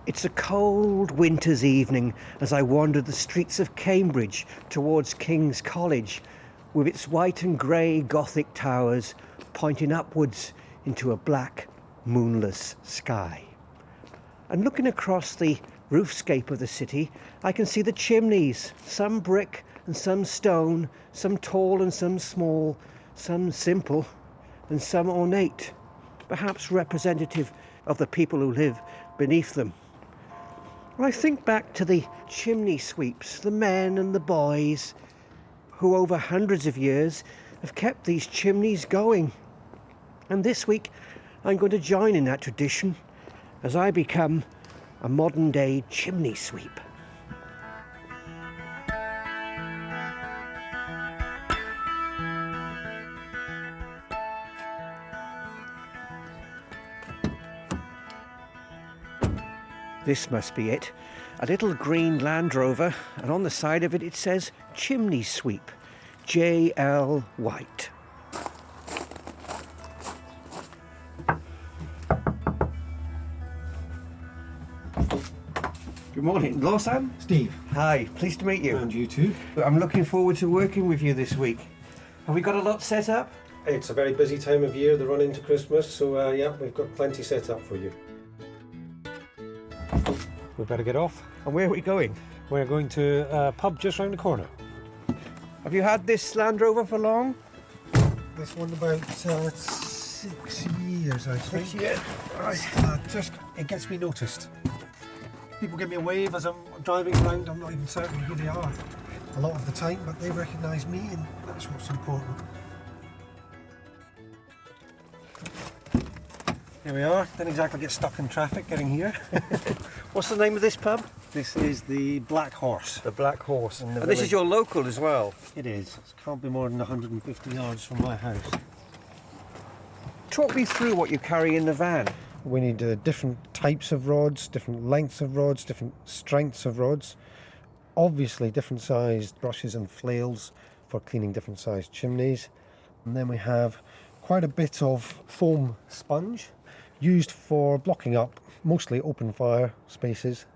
It's a cold winter's evening as I wander the streets of Cambridge towards King's College, with its white and grey Gothic towers pointing upwards into a black, moonless sky. And looking across the roofscape of the city, I can see the chimneys, some brick and some stone, some tall and some small, some simple and some ornate, perhaps representative of the people who live beneath them. I think back to the chimney-sweeps, the men and the boys, who over hundreds of years have kept these chimneys going. And this week I'm going to join in that tradition as I become a modern-day chimney sweep. This must be it. A little green Land Rover, and on the side of it it says Chimney Sweep, J.L. White. Good morning, Lawson. Steve. Hi, pleased to meet you. And you too. I'm looking forward to working with you this week. Have we got a lot set up? It's a very busy time of year, the run into Christmas, so yeah, we've got plenty set up for you. We better get off. And where are we going? We're going to a pub just round the corner. Have you had this Land Rover for long? This one about 6 years, I think. 6 years. Right. It gets me noticed. People give me a wave as I'm driving around. I'm not even certain who they are a lot of the time, but they recognise me, and that's what's important. Here we are. Didn't exactly get stuck in traffic getting here. What's the name of this pub? This is the Black Horse. The Black Horse. And this is your local as well? It is. It can't be more than 150 yards from my house. Talk me through what you carry in the van. We need different types of rods, different lengths of rods, different strengths of rods. Obviously different sized brushes and flails for cleaning different sized chimneys. And then we have quite a bit of foam sponge used for blocking up mostly open fire spaces.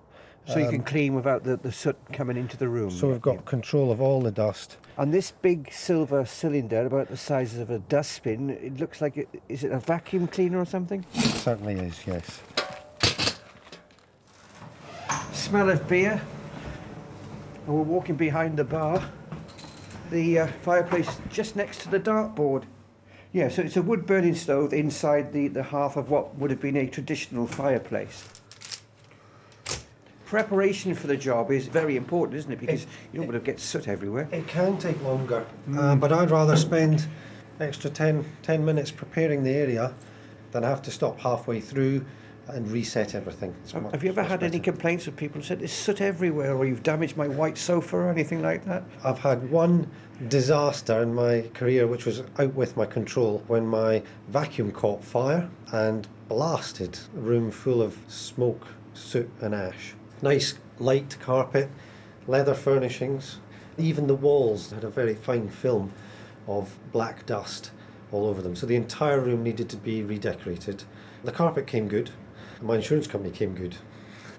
So you can clean without the soot coming into the room. So we've got control of all the dust. And this big silver cylinder, about the size of a dustbin, it looks like, is it a vacuum cleaner or something? It certainly is, yes. Smell of beer. And we're walking behind the bar. The fireplace just next to the dartboard. Yeah, so it's a wood-burning stove inside the hearth of what would have been a traditional fireplace. Preparation for the job is very important, isn't it? Because you don't want to get soot everywhere. It can take longer, but I'd rather spend extra 10 minutes preparing the area than have to stop halfway through and reset everything. Have you ever had any complaints of people who said there's soot everywhere, or you've damaged my white sofa or anything like that? I've had one disaster in my career which was out with my control when my vacuum caught fire and blasted a room full of smoke, soot and ash. Nice light carpet, leather furnishings, even the walls had a very fine film of black dust all over them, so the entire room needed to be redecorated. The carpet came good, and my insurance company came good.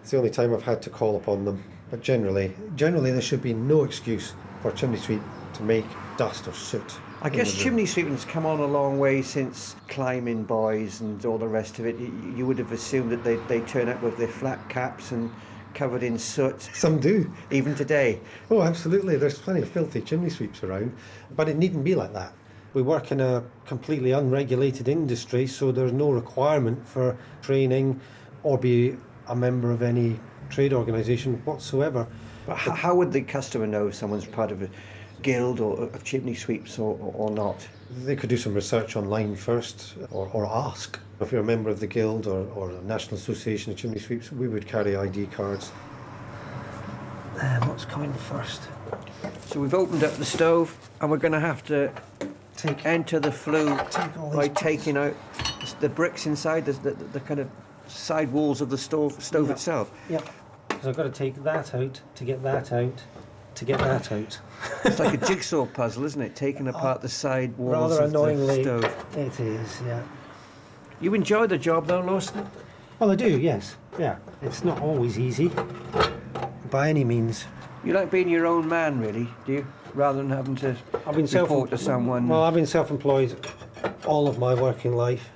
It's the only time I've had to call upon them, but generally there should be no excuse for a chimney sweep to make dust or soot. I guess chimney sweeping's come on a long way since climbing boys and all the rest of it. You would have assumed that they turn up with their flat caps and covered in soot. Some do. Even today. Oh, absolutely. There's plenty of filthy chimney sweeps around, but it needn't be like that. We work in a completely unregulated industry, so there's no requirement for training or be a member of any trade organisation whatsoever. But how would the customer know if someone's part of a guild or of chimney sweeps or not? They could do some research online first or ask. If you're a member of the guild or a National Association of Chimney Sweeps, we would carry ID cards. What's coming first? So we've opened up the stove and we're going to have to enter the flue by taking out the bricks inside, the kind of side walls of the stove itself. Yep. Because I've got to take that out to get that out to get that out. It's like a jigsaw puzzle, isn't it? Taking apart the side walls rather of annoyingly, the stove. It is, yeah. You enjoy the job though, Lawson? Well, I do, yes. Yeah, it's not always easy, by any means. You like being your own man, really, do you? Rather than having to I've been report to someone. Well, I've been self-employed all of my working life,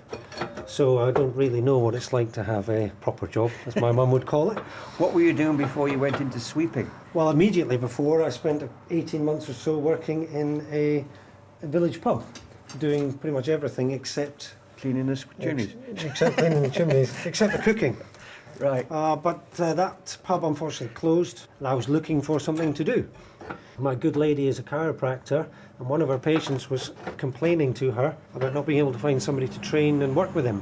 so I don't really know what it's like to have a proper job, as my mum would call it. What were you doing before you went into sweeping? Well, immediately before, I spent 18 months or so working in a village pub, doing pretty much everything except Cleaning the chimneys? except cleaning the chimneys, except the cooking. Right. But that pub unfortunately closed, and I was looking for something to do. My good lady is a chiropractor, and one of her patients was complaining to her about not being able to find somebody to train and work with him.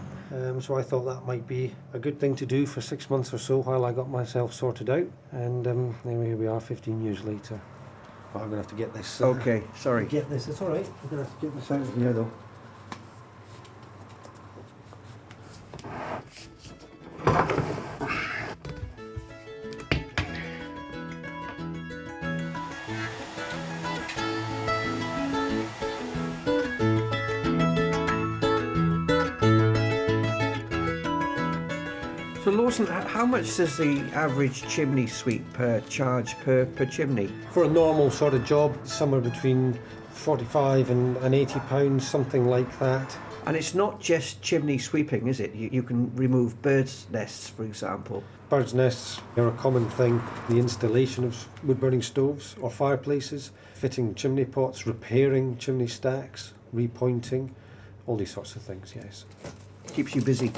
So I thought that might be a good thing to do for 6 months or so while I got myself sorted out. And then here we are 15 years later. Well, I'm going to have to get this. Okay, sorry. Get this, it's all right. I'm going to have to get this out of here though. So Lawson, how much does the average chimney sweep charge per chimney? For a normal sort of job, somewhere between 45 and 80 pounds, something like that. And it's not just chimney sweeping, is it? You can remove birds' nests, for example. Birds' nests are a common thing. The installation of wood-burning stoves or fireplaces, fitting chimney pots, repairing chimney stacks, repointing, all these sorts of things, yes. Keeps you busy.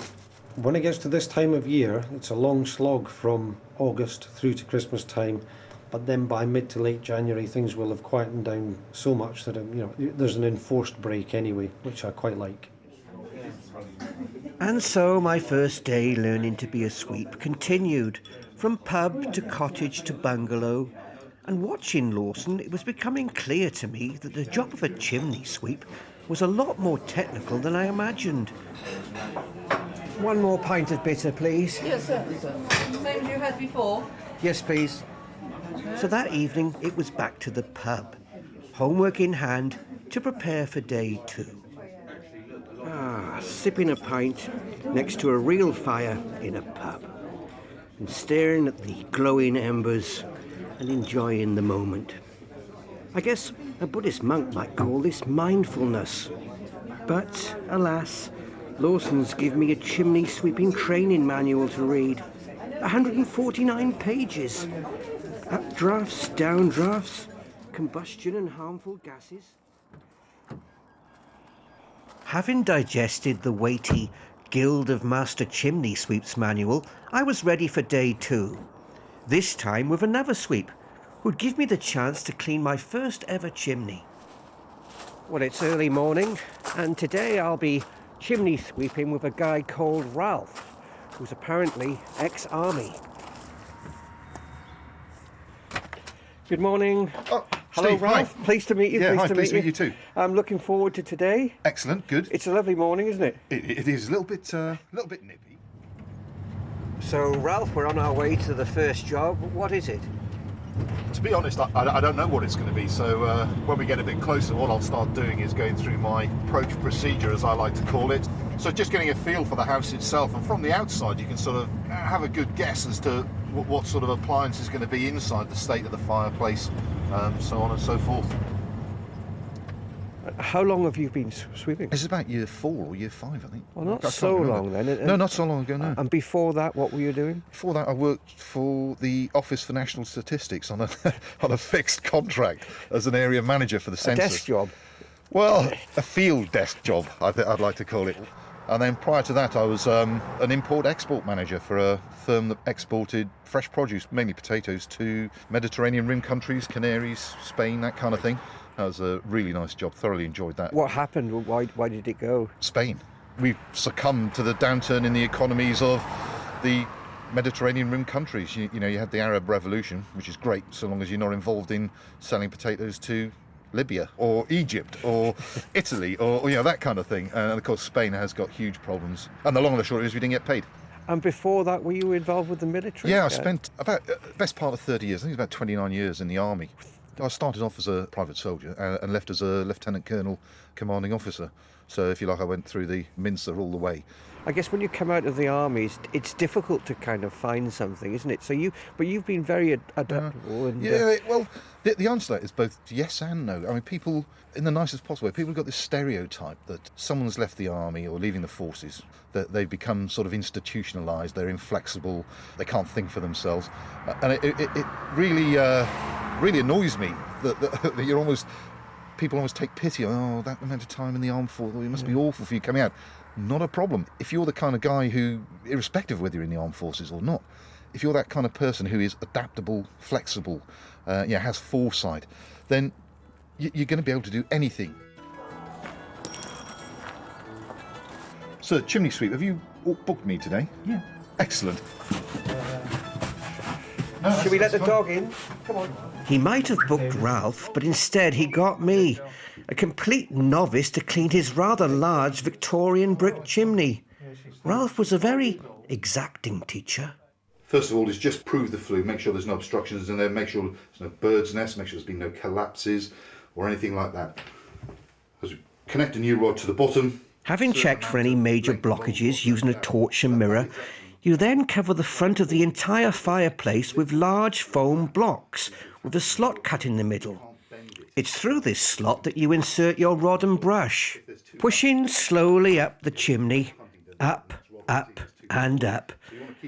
When it gets to this time of year, it's a long slog from August through to Christmas time. But then by mid to late January, things will have quietened down so much that there's an enforced break anyway, which I quite like. And so my first day learning to be a sweep continued, from pub to cottage to bungalow. And watching Lawson, it was becoming clear to me that the job of a chimney sweep was a lot more technical than I imagined. One more pint of bitter, please. Yes, certainly, sir. Same as you had before. Yes, please. So that evening, it was back to the pub, homework in hand to prepare for day 2. Sipping a pint next to a real fire in a pub, and staring at the glowing embers and enjoying the moment. I guess a Buddhist monk might call this mindfulness. But, alas, Lawson's given me a chimney sweeping training manual to read. 149 pages. Updrafts, downdrafts, combustion and harmful gases. Having digested the weighty Guild of Master Chimney Sweeps manual, I was ready for day 2. This time with another sweep, who'd give me the chance to clean my first ever chimney. Well, it's early morning, and today I'll be chimney sweeping with a guy called Ralph, who's apparently ex-army. Good morning. Oh, hello, Steve, Ralph. hi. Pleased to meet you. Yeah, pleased hi, to pleased meet to meet you too. I'm looking forward to today. Excellent, good. It's a lovely morning, isn't it? It is a little bit nippy. So, Ralph, we're on our way to the first job. What is it? To be honest, I don't know what it's going to be, so when we get a bit closer, what I'll start doing is going through my approach procedure, as I like to call it. So just getting a feel for the house itself, and from the outside you can sort of have a good guess as to what sort of appliance is going to be inside, the state of the fireplace, so on and so forth. How long have you been sweeping? This is about year 4 or year 5, I think. Well, not I can't so remember. long then. No, not so long ago, no. And before that, what were you doing? Before that, I worked for the Office for National Statistics on a on a fixed contract as an area manager for the A census. desk job. Well, a field desk job, I'd like to call it. And then prior to that, I was an import-export manager for a firm that exported fresh produce, mainly potatoes, to Mediterranean rim countries, Canaries, Spain, that kind of thing. That was a really nice job. Thoroughly enjoyed that. What happened? Why did it go? Spain. We've succumbed to the downturn in the economies of the Mediterranean rim countries. You know, you had the Arab Revolution, which is great so long as you're not involved in selling potatoes to Libya or Egypt or Italy or that kind of thing. And of course, Spain has got huge problems. And the long and the short is we didn't get paid. And before that, were you involved with the military? Yeah, I spent about best part of 30 years. I think it's about 29 years in the army. I started off as a private soldier and left as a lieutenant colonel commanding officer. So if you like, I went through the mincer all the way. I guess when you come out of the army, it's difficult to kind of find something, isn't it? So you've been very adaptable. And, Well, the answer to that is both yes and no. I mean, people, in the nicest possible way, people have got this stereotype that someone's left the army or leaving the forces, that they've become sort of institutionalised, they're inflexible, they can't think for themselves. And it really, really annoys me that you're almost... People almost take pity. Oh, that amount of time in the armed forces, it must be awful for you coming out. Not a problem. If you're the kind of guy who, irrespective of whether you're in the armed forces or not, if you're that kind of person who is adaptable, flexible, has foresight, then you're going to be able to do anything. So, chimney sweep, have you booked me today? Yeah. Excellent. Should we let the dog in? Come on. He might have booked Ralph, but instead he got me, a complete novice, to clean his rather large Victorian brick chimney. Ralph was a very exacting teacher. First of all, is just prove the flue, make sure there's no obstructions in there, make sure there's no bird's nest, make sure there's been no collapses or anything like that. Connect a new rod to the bottom. Having checked for any major blockages using a torch and mirror, you then cover the front of the entire fireplace with large foam blocks with a slot cut in the middle. It's through this slot that you insert your rod and brush, pushing slowly up the chimney, up, up and up,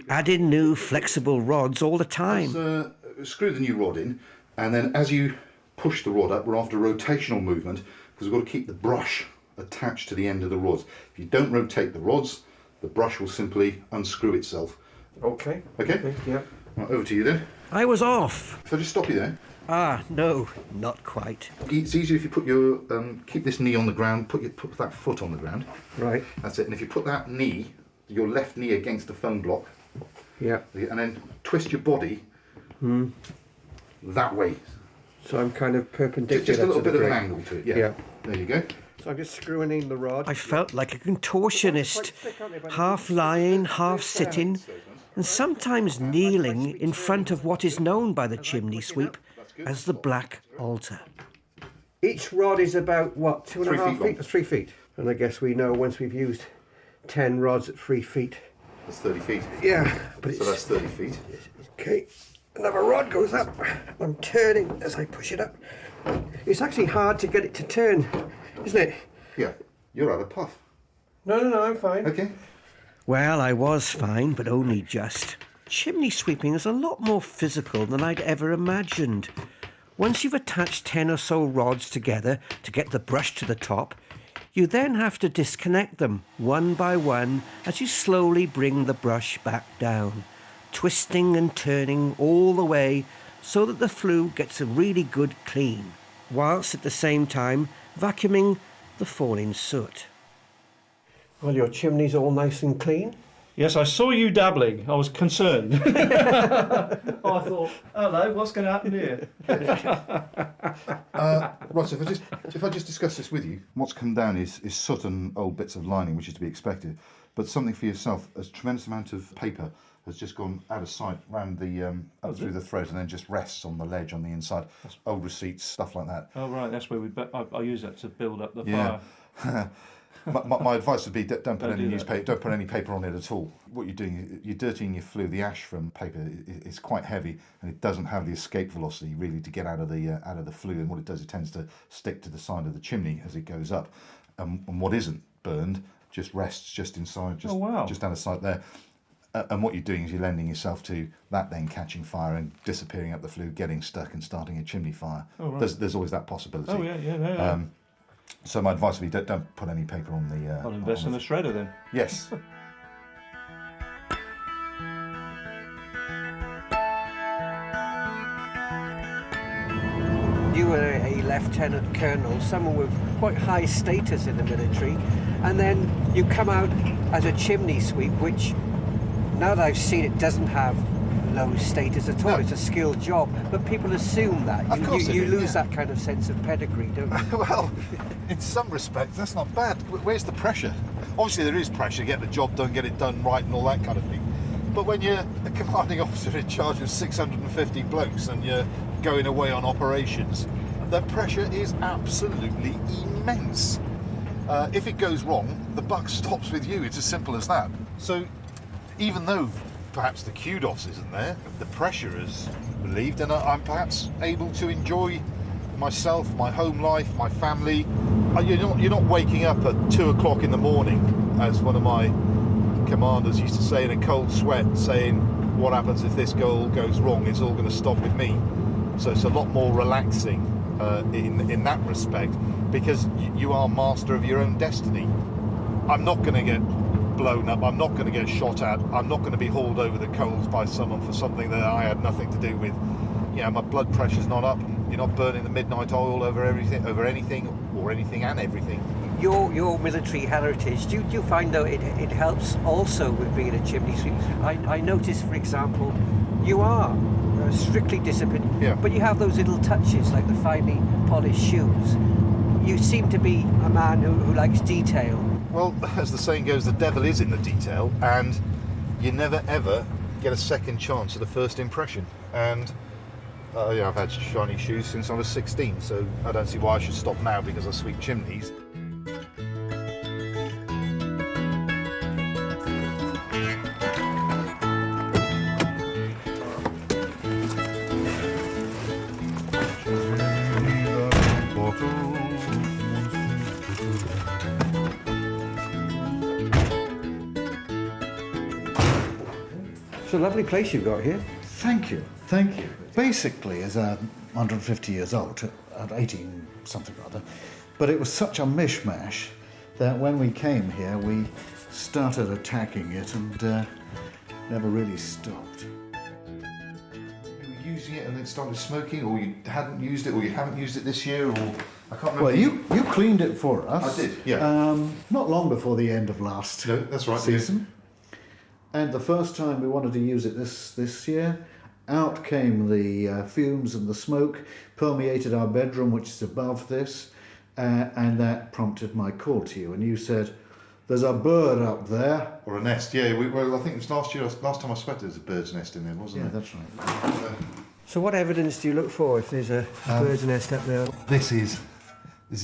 adding new flexible rods all the time. Screw the new rod in, and then as you push the rod up, we're after rotational movement, because we've got to keep the brush attached to the end of the rods. If you don't rotate the rods, the brush will simply unscrew itself. Okay. Okay? Yeah. Right, over to you then. I was off. If I just stop you there. Ah, no, not quite. It's easier if you put your, keep this knee on the ground, put that foot on the ground. Right. That's it. And if you put that knee, your left knee against the foam block, Yeah. and then twist your body that way. So I'm kind of perpendicular. Just a little to the bit of an brick. angle to it, yeah. Yeah. There you go. So I'm just screwing in the rod. I felt like a contortionist, half lying, half sitting, and sometimes kneeling in front of what is known by the chimney sweep as the black altar. Each rod is about, what, 2.5 feet? 3 feet. And I guess we know once we've used 10 rods at 3 feet. That's 30 feet. Yeah, but So that's 30 feet. Okay, another rod goes up. I'm turning as I push it up. It's actually hard to get it to turn, isn't it? Yeah, you're out of puff. No, I'm fine. Okay. Well, I was fine, but only just. Chimney sweeping is a lot more physical than I'd ever imagined. Once you've attached 10 or so rods together to get the brush to the top, you then have to disconnect them one by one as you slowly bring the brush back down, twisting and turning all the way so that the flue gets a really good clean, whilst at the same time vacuuming the falling soot. Well, your chimney's all nice and clean. Yes, I saw you dabbling. I was concerned. I thought, hello, what's going to happen here? Right, so if I just discuss this with you, what's come down is soot and old bits of lining, which is to be expected. But something for yourself, a tremendous amount of paper has just gone out of sight round the up through the thread, and then just rests on the ledge on the inside. Old receipts, stuff like that. Oh, right, that's where I use that to build up the Yeah. fire. My advice would be don't put Don't any do that. newspaper, don't put any paper on it at all. What you're doing, you're dirtying your flue. The ash from paper is quite heavy, and it doesn't have the escape velocity really to get out of the flue. And what it does, it tends to stick to the side of the chimney as it goes up. And what isn't burned just rests just inside, just down the side there. And what you're doing is you're lending yourself to that then catching fire and disappearing up the flue, getting stuck and starting a chimney fire. Oh, right. There's always that possibility. Oh, yeah. So my advice would be don't put any paper on the... I'll invest in a shredder then. Yes. You were a lieutenant colonel, someone with quite high status in the military, and then you come out as a chimney sweep, which, now that I've seen it, doesn't have low status at all. No. It's a skilled job, but people assume that. Of course you they do, lose yeah. that kind of sense of pedigree, don't you? Well, in some respects, that's not bad. Where's the pressure? Obviously, there is pressure. Get the job done, get it done right, and all that kind of thing. But when you're a commanding officer in charge of 650 blokes and you're going away on operations, the pressure is absolutely immense. If it goes wrong, the buck stops with you. It's as simple as that. So even though perhaps the kudos isn't there, the pressure is relieved, and I'm perhaps able to enjoy myself, my home life, my family. You're not waking up at 2 o'clock in the morning, as one of my commanders used to say, in a cold sweat, saying, what happens if this goal goes wrong? It's all going to stop with me. So it's a lot more relaxing in that respect, because you are master of your own destiny. I'm not going to get blown up, I'm not going to get shot at, I'm not going to be hauled over the coals by someone for something that I had nothing to do with. You know, my blood pressure's not up, and you're not burning the midnight oil over everything, over anything and everything. Your military heritage, do you find though it helps also with being a chimney sweep? I noticed, for example, you are strictly disciplined, Yeah. but you have those little touches like the finely polished shoes. You seem to be a man who likes detail. Well, as the saying goes, the devil is in the detail, and you never ever get a second chance at a first impression. And I've had shiny shoes since I was 16, so I don't see why I should stop now because I sweep chimneys. It's a lovely place you've got here. Thank you, thank you. Basically, as a 150 years old, at 18 something or other, but it was such a mishmash that when we came here, we started attacking it and never really stopped. You were using it and then started smoking, or you hadn't used it, or you haven't used it this year, or I can't remember. Well, you cleaned it for us. I did, yeah. Not long before the end of last No, that's right, season. And the first time we wanted to use it this year, out came the fumes and the smoke, permeated our bedroom, which is above this, and that prompted my call to you. And you said, there's a bird up there. Or a nest, yeah. Well, I think it was last time I swept, there was a bird's nest in there, wasn't Yeah, there? that's right. So what evidence do you look for if there's a bird's nest up there? This is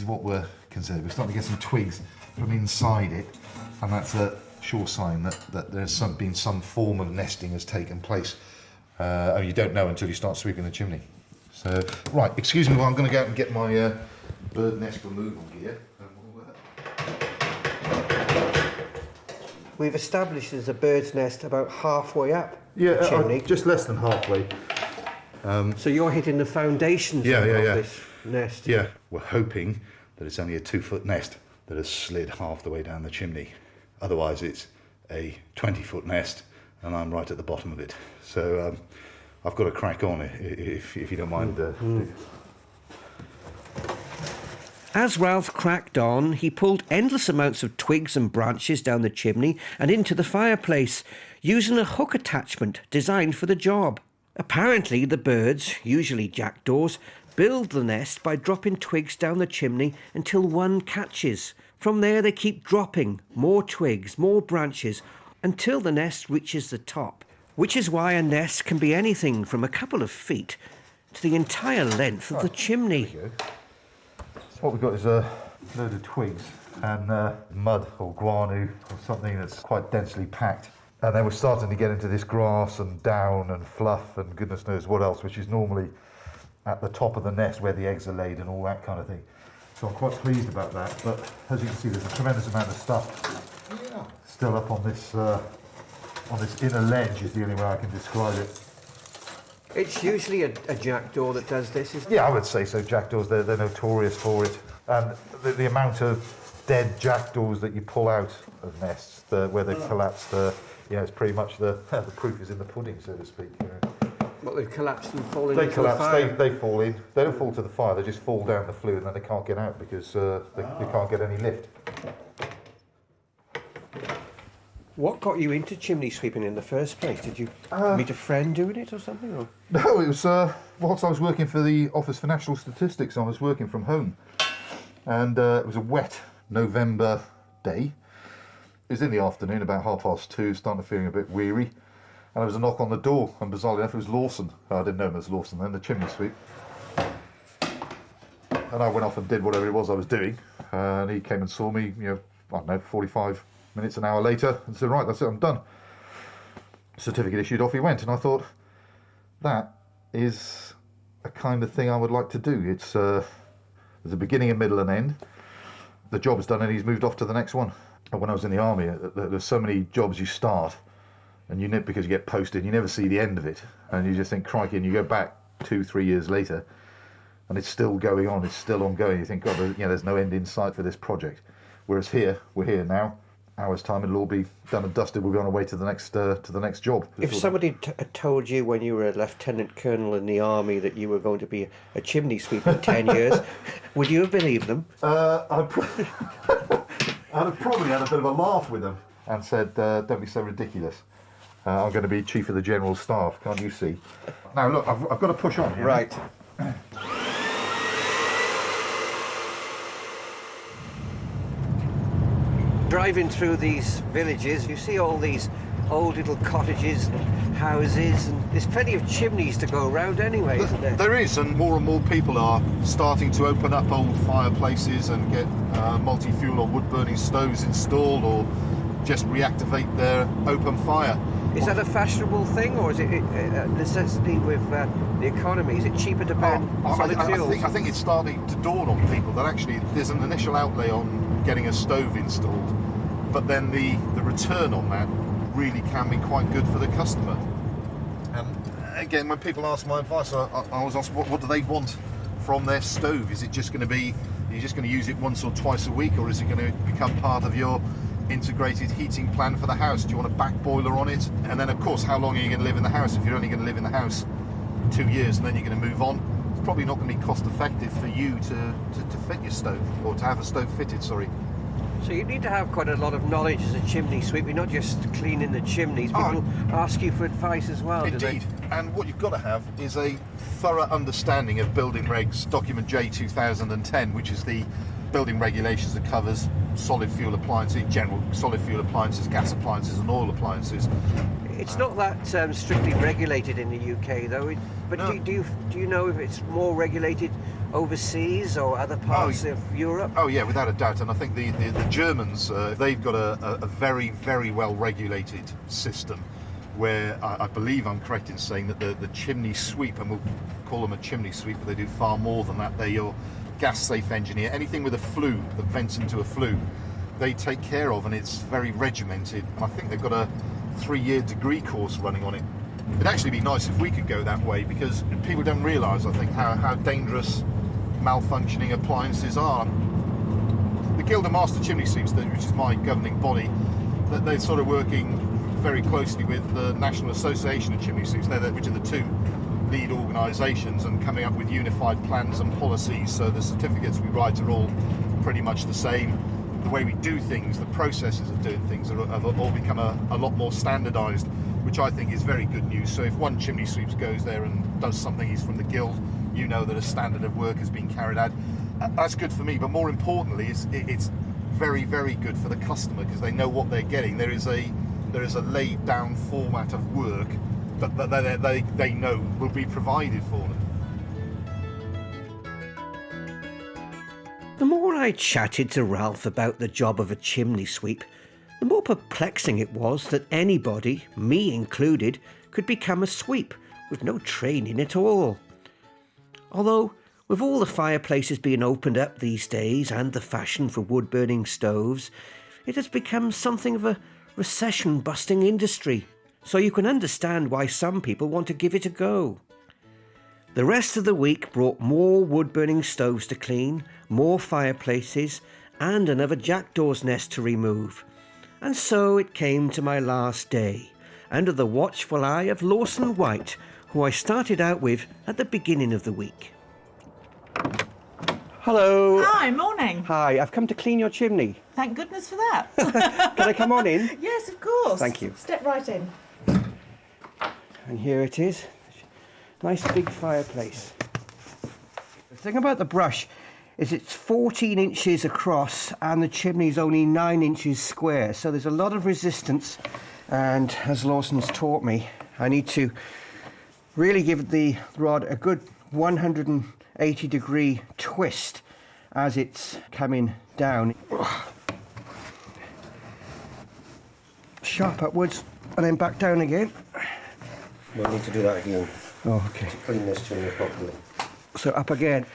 what we're concerned. We're starting to get some twigs from inside it, and that's a sure sign that there's been some form of nesting has taken place. You don't know until you start sweeping the chimney. So, right, excuse me while I'm going to go out and get my bird nest removal gear. We've established there's a bird's nest about halfway up Yeah, the chimney. just less than halfway. So you're hitting the foundations Yeah, of yeah, yeah. this nest. Yeah, we're hoping that it's only a 2-foot nest that has slid half the way down the chimney. Otherwise, it's a 20-foot nest, and I'm right at the bottom of it. So I've got to crack on if you don't mind. As Ralph cracked on, he pulled endless amounts of twigs and branches down the chimney and into the fireplace, using a hook attachment designed for the job. Apparently, the birds, usually jackdaws, build the nest by dropping twigs down the chimney until one catches. From there, they keep dropping more twigs, more branches, until the nest reaches the top, which is why a nest can be anything from a couple of feet to the entire length of the chimney. So what we've got is a load of twigs and mud or guano or something that's quite densely packed. And then we're starting to get into this grass and down and fluff and goodness knows what else, which is normally at the top of the nest where the eggs are laid and all that kind of thing. So I'm quite pleased about that, but as you can see, there's a tremendous amount of stuff still up on this inner ledge is the only way I can describe it. It's usually a jackdaw that does this, isn't it? Yeah, I would say so. Jackdaws, they're notorious for it. And the amount of dead jackdaws that you pull out of nests where they've collapsed, it's pretty much the proof is in the pudding, so to speak. You know. Well, they've collapsed and fallen They into collapse, the fire. they fall in. They don't fall to the fire, they just fall down the flue and then they can't get out because they can't get any lift. What got you into chimney sweeping in the first place? Did you meet a friend doing it or something? Or? No, it was whilst I was working for the Office for National Statistics, I was working from home. And it was a wet November day. It was in the afternoon, about 2:30, starting to feeling a bit weary. And there was a knock on the door, and bizarrely enough, it was Lawson. I didn't know him as Lawson then, the chimney sweep. And I went off and did whatever it was I was doing. And he came and saw me, I don't know, 45 minutes, an hour later, and said, right, that's it, I'm done. Certificate issued, off he went. And I thought, that is a kind of thing I would like to do. It's there's a beginning, a middle and end. The job's done and he's moved off to the next one. And when I was in the army, there's so many jobs you start and because you get posted, you never see the end of it. And you just think, crikey, and you go back 2-3 years later and it's still going on, it's still ongoing. You think, God, there's no end in sight for this project. Whereas we're here now. Hour's time, it'll all be done and dusted. We'll be on our way to the next job. If somebody told you when you were a lieutenant colonel in the army that you were going to be a chimney sweep in 10 years, would you have believed them? I'd have probably had a bit of a laugh with them and said, don't be so ridiculous. I'm going to be Chief of the General Staff, can't you see? Now look, I've got to push on here. Right. Driving through these villages, you see all these old little cottages and houses, and there's plenty of chimneys to go around anyway, isn't there? There is, and more people are starting to open up old fireplaces and get multi-fuel or wood-burning stoves installed, or just reactivate their open fire. Is that a fashionable thing, or is it a necessity with the economy? Is it cheaper to burn solid fuels? I think it's starting to dawn on people that actually there's an initial outlay on getting a stove installed, but then the return on that really can be quite good for the customer. And again, when people ask my advice, I always ask, what do they want from their stove? Is it just going to be, you're just going to use it once or twice a week, or is it going to become part of your integrated heating plan for the house? Do you want a back boiler on it? And then of course, how long are you going to live in the house? If you're only going to live in the house 2 years and then you're going to move on, it's probably not going to be cost effective for you to fit your stove, or to have a stove fitted, sorry. So you need to have quite a lot of knowledge as a chimney sweep. You're not just cleaning the chimneys. People ask you for advice as well, do they? Indeed. And what you've got to have is a thorough understanding of building regs, document J 2010, which is the building regulations that covers solid fuel appliances, general solid fuel appliances, gas appliances and oil appliances. It's not that strictly regulated in the UK though, but No. do you know if it's more regulated overseas or other parts of Europe? Oh yeah, without a doubt. And I think the Germans, they've got a very, very well regulated system where I believe I'm correct in saying that the chimney sweep, and we'll call them a chimney sweep, but they do far more than that. They're your gas safe engineer. Anything with a flue that vents into a flue, they take care of, and it's very regimented. And I think they've got a 3-year degree course running on it. It'd actually be nice if we could go that way, because people don't realise, I think, how dangerous malfunctioning appliances are. The Guild of Master Chimney Sweeps, which is my governing body, that they're sort of working very closely with the National Association of Chimney Sweeps, which are the two lead organisations, and coming up with unified plans and policies. So the certificates we write are all pretty much the same. The way we do things, the processes of doing things have all become a lot more standardised, which I think is very good news. So if one chimney sweeps goes there and does something, he's from the guild, you know that a standard of work has been carried out. That's good for me, but more importantly, it's very, very good for the customer, because they know what they're getting. There is a laid down format of work that they know will be provided for them. The more I chatted to Ralph about the job of a chimney sweep, the more perplexing it was that anybody, me included, could become a sweep with no training at all. Although, with all the fireplaces being opened up these days and the fashion for wood-burning stoves, it has become something of a recession-busting industry, so you can understand why some people want to give it a go. The rest of the week brought more wood-burning stoves to clean, more fireplaces, and another jackdaw's nest to remove. And so it came to my last day, under the watchful eye of Lawson White, who I started out with at the beginning of the week. Hello. Hi, morning. Hi, I've come to clean your chimney. Thank goodness for that. Can I come on in? Yes, of course. Thank you. Step right in. And here it is. Nice big fireplace. The thing about the brush is it's 14 inches across and the chimney's only 9 inches square, so there's a lot of resistance, and as Lawson's taught me, I need to really give the rod a good 180 degree twist, as it's coming down. Sharp upwards and then back down again. We'll need to do that again Oh, okay. to clean this chimney properly. So up again.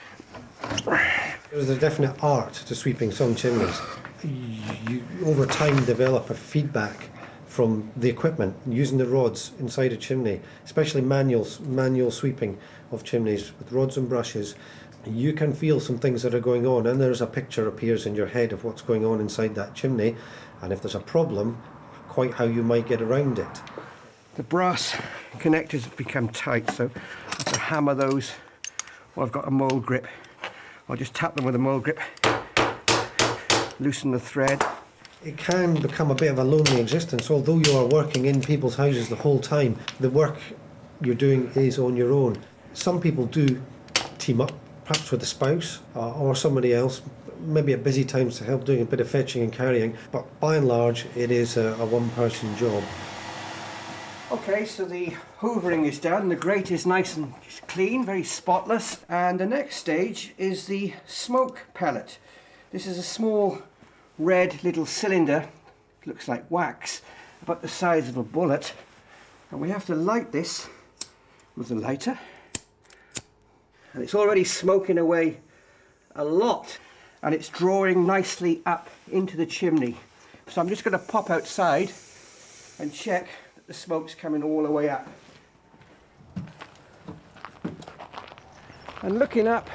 There's a definite art to sweeping some chimneys. You over time develop a feedback from the equipment, using the rods inside a chimney, especially manual sweeping of chimneys with rods and brushes. You can feel some things that are going on, and there's a picture appears in your head of what's going on inside that chimney, and if there's a problem, quite how you might get around it. The brass connectors have become tight, so I have to hammer those. Well, I've got a mould grip. I'll just tap them with a mould grip, loosen the thread. It can become a bit of a lonely existence, although you are working in people's houses the whole time. The work you're doing is on your own. Some people do team up, perhaps with a spouse or somebody else, maybe at busy times to help doing a bit of fetching and carrying, but by and large it is a one-person job. Okay, so the hoovering is done, the grate is nice and clean, very spotless, and the next stage is the smoke pellet. This is a small red little cylinder, looks like wax, about the size of a bullet, and we have to light this with the lighter, and it's already smoking away a lot, and it's drawing nicely up into the chimney. So I'm just going to pop outside and check that the smoke's coming all the way up. And looking up,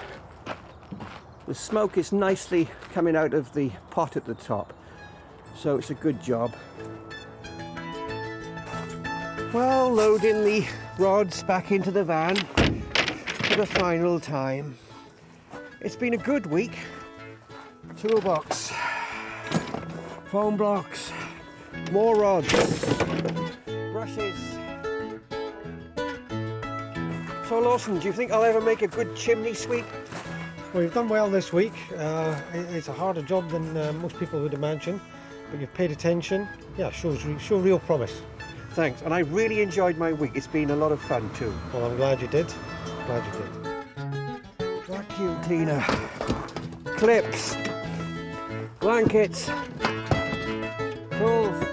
the smoke is nicely coming out of the pot at the top, so it's a good job. Well, loading the rods back into the van for the final time. It's been a good week. Toolbox, foam blocks, more rods, brushes. So Lawson, do you think I'll ever make a good chimney sweep? Well, you've done well this week. It's a harder job than most people would imagine, but you've paid attention. Yeah, show real promise. Thanks, and I really enjoyed my week. It's been a lot of fun too. Well, I'm glad you did. Glad you did. Vacuum cleaner, clips, blankets, tools.